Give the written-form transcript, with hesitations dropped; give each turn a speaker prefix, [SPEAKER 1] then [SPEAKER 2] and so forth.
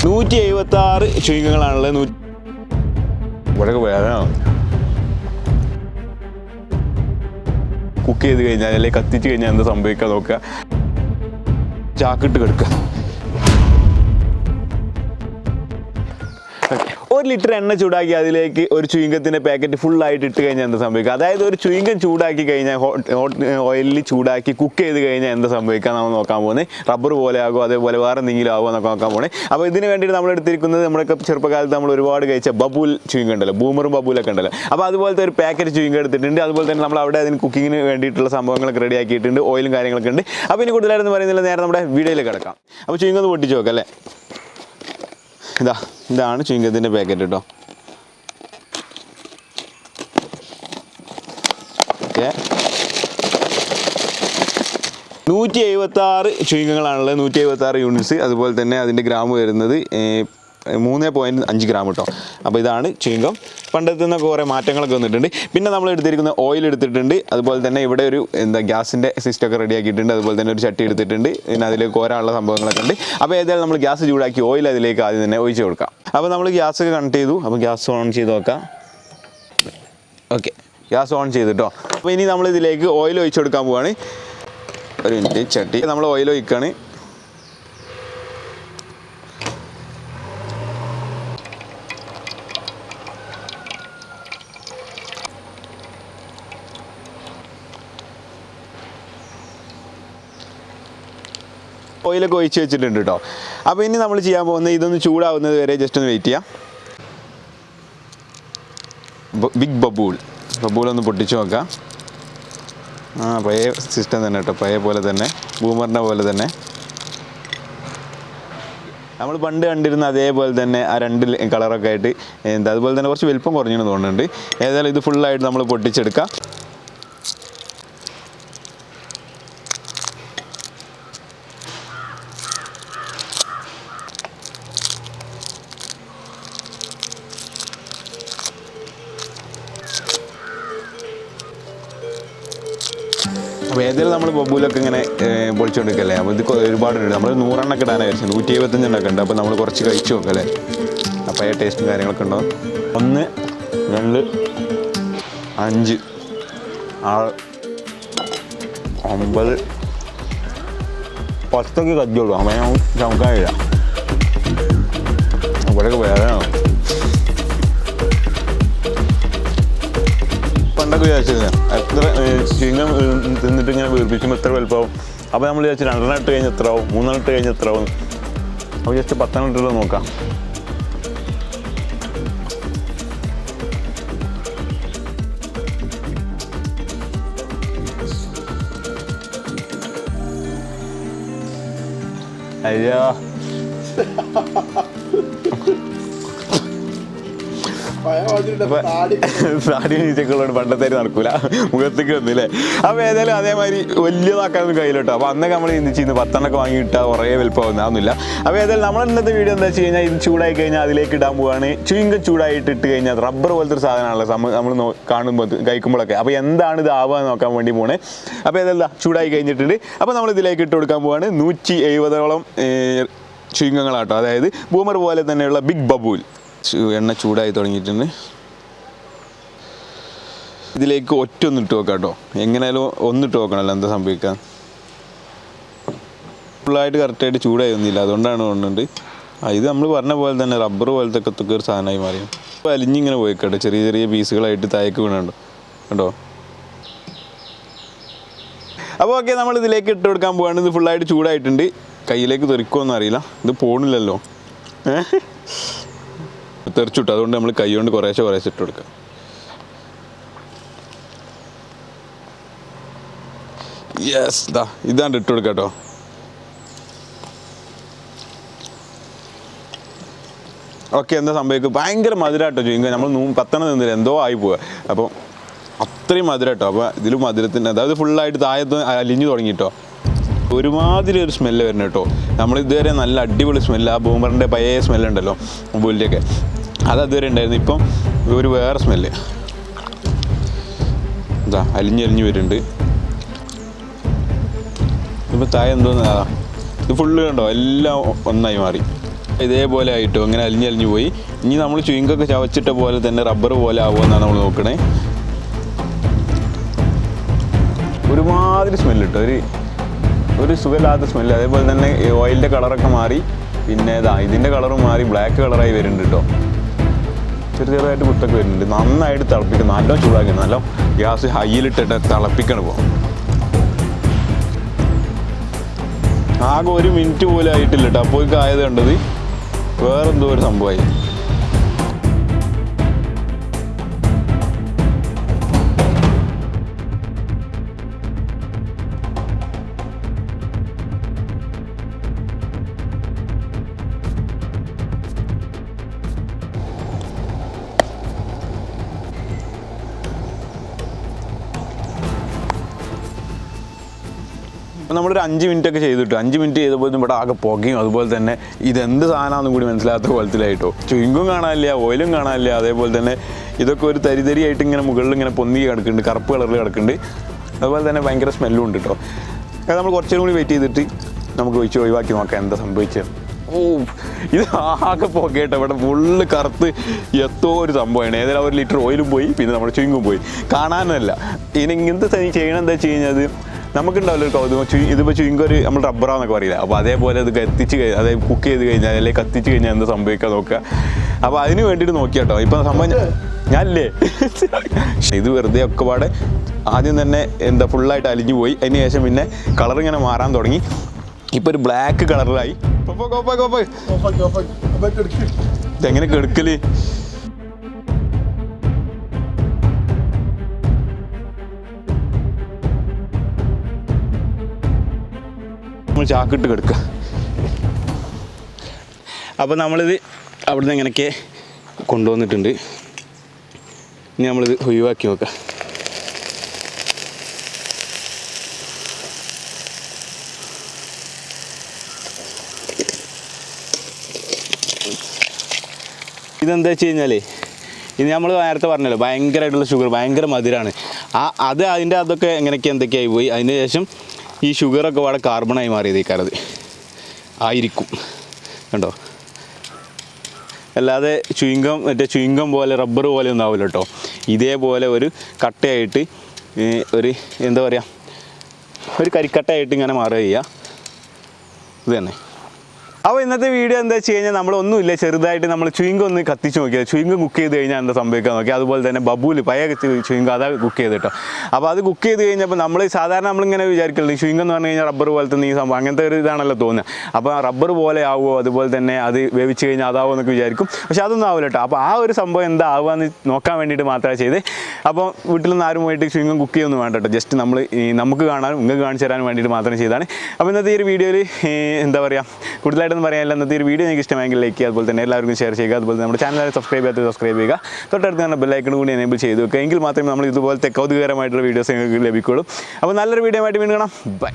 [SPEAKER 1] 176 ചുയിങ്ങങ്ങളാണുള്ളത്. ഇവിടെ വേദന കുക്ക് ചെയ്ത് കഴിഞ്ഞാൽ അല്ലെങ്കിൽ കത്തിച്ച് കഴിഞ്ഞാൽ എന്താ സംഭവിക്കുക നോക്കുക. ചാക്കിട്ട് കിടക്കുക. 1 ലിറ്റർ എണ്ണ ചൂടാക്കി അതിലേക്ക് ഒരു ചുയിങ്കത്തിൻ്റെ പാക്കറ്റ് ഫുള്ളായിട്ട് ഇട്ട് കഴിഞ്ഞാൽ എന്താ സംഭവിക്കുക? അതായത് ഒരു ചുയിങ്കം ചൂടാക്കി കഴിഞ്ഞാൽ ഓയിലിൽ ചൂടാക്കി കുക്ക് ചെയ്ത് കഴിഞ്ഞാൽ എന്താ സംഭവിക്കുക നമ്മൾ നോക്കാൻ പോകുന്നത്. റബ്ബർ പോലെ ആകുമോ അതേപോലെ വേറെ എന്തെങ്കിലും ആകുമോ എന്നൊക്കെ നോക്കാൻ പോകുന്നത്. അപ്പോൾ ഇതിന് വേണ്ടിയിട്ട് നമ്മൾ എടുത്തിരിക്കുന്നത് നമ്മുടെയൊക്കെ ചെറുപ്പകാലത്ത് നമ്മൾ ഒരുപാട് കഴിച്ച ബബൂൽ ചുയിങ്കം ഉണ്ടല്ലോ, ബൂമറും ബബൂലൊക്കെ ഉണ്ടല്ലോ. അപ്പോൾ അതുപോലത്തെ ഒരു പാക്കറ്റ് ചുയിങ്കം എടുത്തിട്ടുണ്ട്. അതുപോലെ തന്നെ നമ്മൾ അവിടെ അതിന് കുക്കിങ്ങിന് വേണ്ടിയിട്ടുള്ള സംഭവങ്ങളൊക്കെ റെഡി ആക്കിയിട്ടുണ്ട്, ഓയിലും കാര്യങ്ങളൊക്കെ ഉണ്ട്. അപ്പോൾ ഇനി കൂടുതലായിട്ടൊന്നും പറയുന്നില്ല, നേരെ നമ്മുടെ വീഡിയോയിലേക്ക് കിടക്കാം. അപ്പോൾ ചുയിങ്കം ഒന്ന് പൊട്ടിച്ച് നോക്കാം അല്ലേ. ഇതാണ് ചുയിങ്കത്തിൻ്റെ പാക്കറ്റ് കേട്ടോ. Okay, 176 ചുയിങ്കങ്ങളാണുള്ളത്, 176 units. അതുപോലെ തന്നെ അതിൻ്റെ ഗ്രാം വരുന്നത് 3.5 ഗ്രാം കേട്ടോ. അപ്പോൾ ഇതാണ് ചുയിങ്കം. പണ്ടത്തെ നിന്നൊക്കെ കുറേ മാറ്റങ്ങളൊക്കെ വന്നിട്ടുണ്ട്. പിന്നെ നമ്മൾ എടുത്തിരിക്കുന്ന ഓയിൽ എടുത്തിട്ടുണ്ട്. അതുപോലെ തന്നെ ഇവിടെ ഒരു ഗ്യാസിൻ്റെ സിസ്റ്റമൊക്കെ റെഡി ആക്കിയിട്ടുണ്ട്. അതുപോലെ തന്നെ ഒരു ചട്ടി എടുത്തിട്ടുണ്ട്. പിന്നെ അതിലേക്ക് കോരാനുള്ള സംഭവങ്ങളൊക്കെ ഉണ്ട്. അപ്പോൾ ഏതായാലും നമ്മൾ ഗ്യാസ് ചൂടാക്കി ഓയിൽ അതിലേക്ക് ആദ്യം തന്നെ ഒഴിച്ച് കൊടുക്കാം. അപ്പോൾ നമ്മൾ ഗ്യാസ് കണക്ട് ചെയ്തു. അപ്പോൾ ഗ്യാസ് ഓൺ ചെയ്ത് നോക്കാം. ഓക്കെ, ഗ്യാസ് ഓൺ ചെയ്തിട്ടോ. അപ്പോൾ ഇനി നമ്മൾ ഇതിലേക്ക് ഓയിൽ ഒഴിച്ച് കൊടുക്കാൻ പോവുകയാണ്. ഒരു മിനിറ്റ്, ചട്ടി നമ്മൾ ഓയിൽ ഒഴിക്കുകയാണ്. ഓയിലൊക്കെ ഒഴിച്ച് വെച്ചിട്ടുണ്ട് കേട്ടോ. അപ്പോൾ ഇനി നമ്മൾ ചെയ്യാൻ പോകുന്നത് ഇതൊന്ന് ചൂടാവുന്നത് വരെ ജസ്റ്റ് ഒന്ന് വെയിറ്റ് ചെയ്യാം. ബിഗ് ബബൂളൊന്ന് പൊട്ടിച്ച് നോക്കാം. പഴയ സിസ്റ്റം തന്നെ കേട്ടോ, പഴയ പോലെ തന്നെ, ബൂമറിൻ്റെ പോലെ തന്നെ നമ്മൾ പണ്ട് കണ്ടിരുന്ന അതേപോലെ തന്നെ ആ 2 കളറൊക്കെ ആയിട്ട് അതുപോലെ തന്നെ കുറച്ച് വലിപ്പം കുറഞ്ഞെന്ന് തോന്നുന്നുണ്ട്. ഏതായാലും ഇത് ഫുള്ളായിട്ട് നമ്മൾ പൊട്ടിച്ചെടുക്കാം. അപ്പോൾ ഏതായാലും നമ്മൾ ബബൂലൊക്കെ ഇങ്ങനെ പൊളിച്ചുകൊണ്ടിരിക്കല്ലേ. അപ്പോൾ ഇത് ഒരുപാടുണ്ട്. നമ്മൾ 100 എണ്ണൊക്കെ ഇടാനാണ് വിചാരിച്ചത്. 175 എണ്ണൊക്കെ ഉണ്ട്. അപ്പോൾ നമ്മൾ കുറച്ച് കഴിച്ചു നോക്കല്ലേ. അപ്പോൾ ആ ടേസ്റ്റും കാര്യങ്ങളൊക്കെ ഉണ്ടാവും. 1, 2, 5, 6, 9, 10 കജ്ജുള്ളൂ. അപ്പോൾ ഞാൻ ചമക്കാനില്ല. ഇവിടെയൊക്കെ വേദന പണ്ടൊക്കെ വിചാരിച്ചില്ല എത്ര ചുയിങ്കം തിന്നിട്ട് ഇങ്ങനെ വീർപ്പിക്കുമ്പോൾ എത്ര വലുപ്പമാവും. അപ്പോൾ നമ്മൾ വിചാരിച്ചു 2 ഇട്ട് കഴിഞ്ഞ് എത്ര ആവും, 3 ഇട്ട് കഴിഞ്ഞ് എത്ര ആവും. അപ്പോൾ ജസ്റ്റ് 10 ഇട്ടുള്ളത് നോക്കാം. അയ്യോ, താടി നീച്ചക്കുള്ളതുകൊണ്ട് പണ്ടത്തേര് നടക്കൂല, മുഖത്തേക്ക് വന്നില്ലേ. അപ്പോൾ ഏതായാലും അതേമാതിരി വലിയതാക്കാനൊന്നും കഴിയില്ല കേട്ടോ. അപ്പോൾ അന്നൊക്കെ നമ്മൾ ചിന്തിച്ചിരുന്നു 10 എണ്ണൊക്കെ വാങ്ങിയിട്ടാൽ കുറേ വലുപ്പമാകുന്ന അതൊന്നുമില്ല. അപ്പോൾ ഏതായാലും നമ്മൾ ഇന്നത്തെ വീഡിയോ എന്താ വെച്ച് കഴിഞ്ഞാൽ ഇത് ചൂടായി കഴിഞ്ഞാൽ അതിലേക്ക് ഇടാൻ പോവുകയാണ്. ചുയിങ്കം ചൂടായിട്ട് ഇട്ട് കഴിഞ്ഞാൽ റബ്ബർ പോലത്തെ ഒരു സാധനമാണല്ലോ നമ്മൾ കാണുമ്പോൾ കഴിക്കുമ്പോഴൊക്കെ. അപ്പോൾ എന്താണ് ഇത് ആവുക നോക്കാൻ വേണ്ടി പോണേ. അപ്പോൾ ഏതെല്ലാം ചൂടായി കഴിഞ്ഞിട്ടുണ്ട്. അപ്പോൾ നമ്മൾ ഇതിലേക്ക് ഇട്ട് കൊടുക്കാൻ പോവുകയാണ് 170ഓളം ചുയിങ്കങ്ങളാട്ടോ. അതായത് ബൂമർ പോലെ തന്നെയുള്ള ബിഗ് ബബൂൽ. എണ്ണ ചൂടായി തുടങ്ങിയിട്ടുണ്ട്. ഇതിലേക്ക് ഒന്നിട്ട് നോക്കാം കേട്ടോ. എങ്ങനെയാലും ഒന്നിട്ട് നോക്കണമല്ലോ എന്താ സംഭവിക്കുക. ഫുള്ളായിട്ട് കറക്റ്റായിട്ട് ചൂടായി ഒന്നുമില്ല, അതുകൊണ്ടാണ് തോന്നുന്നുണ്ട്. ഇത് നമ്മൾ പറഞ്ഞ പോലെ തന്നെ റബ്ബർ പോലത്തെ ഒക്കെ ഒരു സാധനമായി മാറി. അപ്പോൾ അലിഞ്ഞിങ്ങനെ പോയിക്കട്ടെ, ചെറിയ ചെറിയ പീസുകളായിട്ട് താഴേക്ക് വീണുണ്ടോ കേട്ടോ. അപ്പോൾ ഓക്കെ, നമ്മൾ ഇതിലേക്ക് ഇട്ട് കൊടുക്കാൻ പോവുകയാണ്. ഇത് ഫുള്ളായിട്ട് ചൂടായിട്ടുണ്ട്. കയ്യിലേക്ക് തെറിക്കുമോയെന്ന് അറിയില്ല, ഇത് പോണില്ലല്ലോ, തെറിച്ചിട്ടു. അതുകൊണ്ട് നമ്മൾ കൈ കൊണ്ട് കുറേശ്ശെ ഇട്ട് കൊടുക്കാം. യെസ്, ഇതാണ്ട് ഇട്ട് കൊടുക്കാം കേട്ടോ. ഓക്കെ, എന്താ സംഭവിക്കും? ഭയങ്കര മധുരമാട്ടോ ചുയിങ്കം. നമ്മൾ 10 നിന്നില്ല, എന്തോ ആയി പോവുക. അപ്പോൾ അത്രയും മധുരം കേട്ടോ. അപ്പോൾ ഇതിൽ മധുരത്തിൻ്റെ അതായത് ഫുള്ളായിട്ട് താഴത്ത് അലിഞ്ഞു തുടങ്ങിയിട്ടോ. ഒരുമാതിരി ഒരു സ്മെല്ല് വരുന്നത് കേട്ടോ. നമ്മളിതുവരെ നല്ല അടിപൊളി സ്മെല്ല്, ആ ബൂമറിൻ്റെ പഴയ സ്മെല്ലുണ്ടല്ലോ ബൂലിൻ്റെയൊക്കെ, അത് അതുവരെ ഉണ്ടായിരുന്നു. ഇപ്പം ഒരു വേറെ സ്മെല്ല്. അലിഞ്ഞലിഞ്ഞ് വരുന്നുണ്ട്. ഇപ്പോൾ താഴെ എന്തോന്ന് ഇത് ഫുള്ള് കണ്ടോ, എല്ലാം ഒന്നായി മാറി. ഇതേപോലെ ആയിട്ടോ ഇങ്ങനെ അലിഞ്ഞു പോയി. ഇനി നമ്മൾ ചുയിങ്ങൊക്കെ ചവച്ചിട്ട പോലെ തന്നെ റബ്ബർ പോലെ ആവുമെന്നാണ് നമ്മൾ നോക്കണേ. ഒരുമാതിരി സ്മെല്ല് കിട്ടും, ഒരു സുഖമില്ലാത്ത സ്മെല്ല്. അതേപോലെ തന്നെ ഓയിലിൻ്റെ കളറൊക്കെ മാറി, പിന്നെ ഇതിൻ്റെ കളറും മാറി ബ്ലാക്ക് കളറായി വരുന്നുണ്ട് കേട്ടോ. ചെറുതായിട്ട് കുത്തൊക്കെ വരുന്നുണ്ട്. നന്നായിട്ട് തിളപ്പിക്കണം, നല്ല ചൂടാക്കണം, നല്ല ഗ്യാസ് ഹൈയിലിട്ടിട്ട് തിളപ്പിക്കണം. ഇപ്പോൾ ആകെ 1 മിനിറ്റ് പോലും ആയിട്ടില്ല കേട്ടോ. അപ്പോഴേക്കും ആയത് കണ്ടത് വേറെന്തോ ഒരു സംഭവമായി. നമ്മളൊരു 5 മിനിറ്റൊക്കെ ചെയ്തിട്ടു. 5 മിനിറ്റ് ചെയ്തപ്പോൾ ഇവിടെ ആകെ പുകയും അതുപോലെ തന്നെ ഇതെന്ത് സാധനമാണെന്നും കൂടി മനസ്സിലാത്ത കോലത്തിലായിട്ടോ. ചുയിങ്ങും കാണാനില്ല, ഓയിലും കാണാനില്ല. അതേപോലെ തന്നെ ഇതൊക്കെ ഒരു തരിതരിയായിട്ട് ഇങ്ങനെ മുകളിൽ ഇങ്ങനെ പൊന്തി കിടക്കുന്നുണ്ട്, കറുപ്പ് കളറിൽ കിടക്കുന്നുണ്ട്. അതുപോലെ തന്നെ ഭയങ്കര സ്മെല്ലും ഉണ്ട് കേട്ടോ. അത് നമ്മൾ കുറച്ചും കൂടി വെയിറ്റ് ചെയ്തിട്ട് നമുക്ക് ഒഴിവാക്കി നോക്കാം എന്താ സംഭവിച്ചത്. ഇത് ആകെ പുകയിട്ടോ. ഇവിടെ ഫുള്ള് കറുത്ത് എത്തോ ഒരു സംഭവമാണ്. ഏതായാലും 1 ലിറ്റർ ഓയിലും പോയി, പിന്നെ നമ്മുടെ ചുയിങ്ങും പോയി. കാണാനല്ല. ഇനി ഇങ്ങനത്തെ ചെയ്യണം എന്താ വെച്ച് കഴിഞ്ഞാൽ നമുക്കുണ്ടാവില്ല ഒരു കൗതുകം. ഇതിപ്പോൾ ചുയിങ്കൊരു നമ്മൾ റബ്ബറാന്നൊക്കെ പറയില്ല. അപ്പോൾ അതേപോലെ അത് അതായത് കുക്ക് ചെയ്ത് കഴിഞ്ഞാൽ അല്ലെങ്കിൽ കത്തിച്ച് കഴിഞ്ഞാൽ എന്താ സംഭവിക്കാൻ നോക്കുക. അപ്പോൾ അതിന് വേണ്ടിയിട്ട് നോക്കിയാട്ടോ. ഇപ്പം സംഭവം ഞാനില്ലേ ഇത് വെറുതെ ഒക്കെ പാടെ ആദ്യം തന്നെ ഫുള്ളായിട്ട് അലിഞ്ഞു പോയി. അതിന് ശേഷം പിന്നെ കളറിങ്ങനെ മാറാൻ തുടങ്ങി. ഇപ്പോൾ ഒരു ബ്ലാക്ക് കളറിലായി. ഇതെങ്ങനെ കെടുക്കല്? നമ്മൾ ചാക്കിട്ട് കിടക്കുക. അപ്പോൾ നമ്മളിത് അവിടുന്ന് ഇങ്ങനെയൊക്കെ കൊണ്ടുവന്നിട്ടുണ്ട്. ഇനി നമ്മളിത് ഒഴിവാക്കി നോക്കാം. ഇതെന്താ വെച്ച് കഴിഞ്ഞാലേ, ഇത് നമ്മൾ നേരത്തെ പറഞ്ഞല്ലോ ഭയങ്കരമായിട്ടുള്ള ഷുഗർ, ഭയങ്കര മധുരമാണ്. അതൊക്കെ എങ്ങനെയൊക്കെ എന്തൊക്കെയായി പോയി. അതിന് ശേഷം ഈ ഷുഗറൊക്കെ വളരെ കാർബണായി മാറിയതേക്കാരത് ആയിരിക്കും. കണ്ടോ? അല്ലാതെ ചുയിങ്കം പോലെ റബ്ബർ പോലെ ഒന്നും ആവില്ല കേട്ടോ. ഇതേപോലെ ഒരു കട്ടയായിട്ട് ഒരു എന്താ പറയുക, ഒരു കരിക്കട്ടയായിട്ട് ഇങ്ങനെ മാറുക ചെയ്യുക. ഇത് തന്നെ. അപ്പോൾ ഇന്നത്തെ വീഡിയോ എന്താ വെച്ച് കഴിഞ്ഞാൽ നമ്മളൊന്നുമില്ല, ചെറുതായിട്ട് നമ്മൾ ചുയിങ്കം ഒന്ന് കത്തിച്ച് നോക്കിയത്. ചുയിങ്കം കുക്ക് ചെയ്ത് കഴിഞ്ഞാൽ എന്താ സംഭവിക്കാൻ നോക്കി. അതുപോലെ തന്നെ ബബൂല് പഴയ ചുയിങ്കം അതാ കുക്ക് ചെയ്ത് കേട്ടോ. അപ്പോൾ അത് കുക്ക് ചെയ്ത് കഴിഞ്ഞപ്പോൾ നമ്മൾ സാധാരണ നമ്മളിങ്ങനെ വിചാരിക്കുന്നുണ്ട് ചുയിങ്കം എന്ന് പറഞ്ഞു കഴിഞ്ഞാൽ റബ്ബർ പോലത്തെ ഈ സംഭവം അങ്ങനത്തെ ഒരു ഇതാണല്ലോ തോന്നുക. അപ്പോൾ റബ്ബർ പോലെ ആവുമോ, അതുപോലെ തന്നെ അത് വേവിച്ച് കഴിഞ്ഞാൽ അതാവുമോ എന്നൊക്കെ വിചാരിക്കും. പക്ഷെ അതൊന്നും ആവില്ല കേട്ടോ. അപ്പോൾ ആ ഒരു സംഭവം എന്താ ആവുകയെന്ന് നോക്കാൻ വേണ്ടിയിട്ട് മാത്രമേ ചെയ്ത്. അപ്പോൾ വീട്ടിൽ നിന്ന് ആരും പോയിട്ട് ചുയിങ്കം കുക്ക് ചെയ്യൊന്നും വേണ്ട കേട്ടോ. ജസ്റ്റ് നമ്മൾ നമുക്ക് കാണാനും നിങ്ങൾക്ക് കാണിച്ചു തരാനും വേണ്ടിയിട്ട് മാത്രം ചെയ്താണ്. അപ്പോൾ ഇന്നത്തെ ഈ ഒരു വീഡിയോയിൽ എന്താ പറയുക, കൂടുതലായിട്ടൊന്നും പറയാനില്ല. ഇന്നത്തെ ഒരു വീഡിയോ നിങ്ങൾക്ക് ഇഷ്ടമെങ്കിൽ ലൈക്ക് ചെയ്യുക, അതുപോലെ തന്നെ എല്ലാവർക്കും ഷെയർ ചെയ്യുക. അതുപോലെ നമ്മുടെ ചാനൽ സബ്സ്ക്രൈബ് ചെയ്യുക. തൊട്ടടുത്ത് തന്നെ ബെല്ലൈക്കൺ കൂടി എനേബിൾ ചെയ്ത് വെക്കുക. എങ്കിൽ മാത്രമേ നമ്മൾ ഇതുപോലത്തെ കൗതുകകരമായിട്ടുള്ള വീഡിയോസ് നിങ്ങൾക്ക് ലഭിക്കുകയുള്ളൂ. അപ്പോൾ നല്ലൊരു വീഡിയോ ആയിട്ട് വീണ്ടും കാണാം. ബൈ.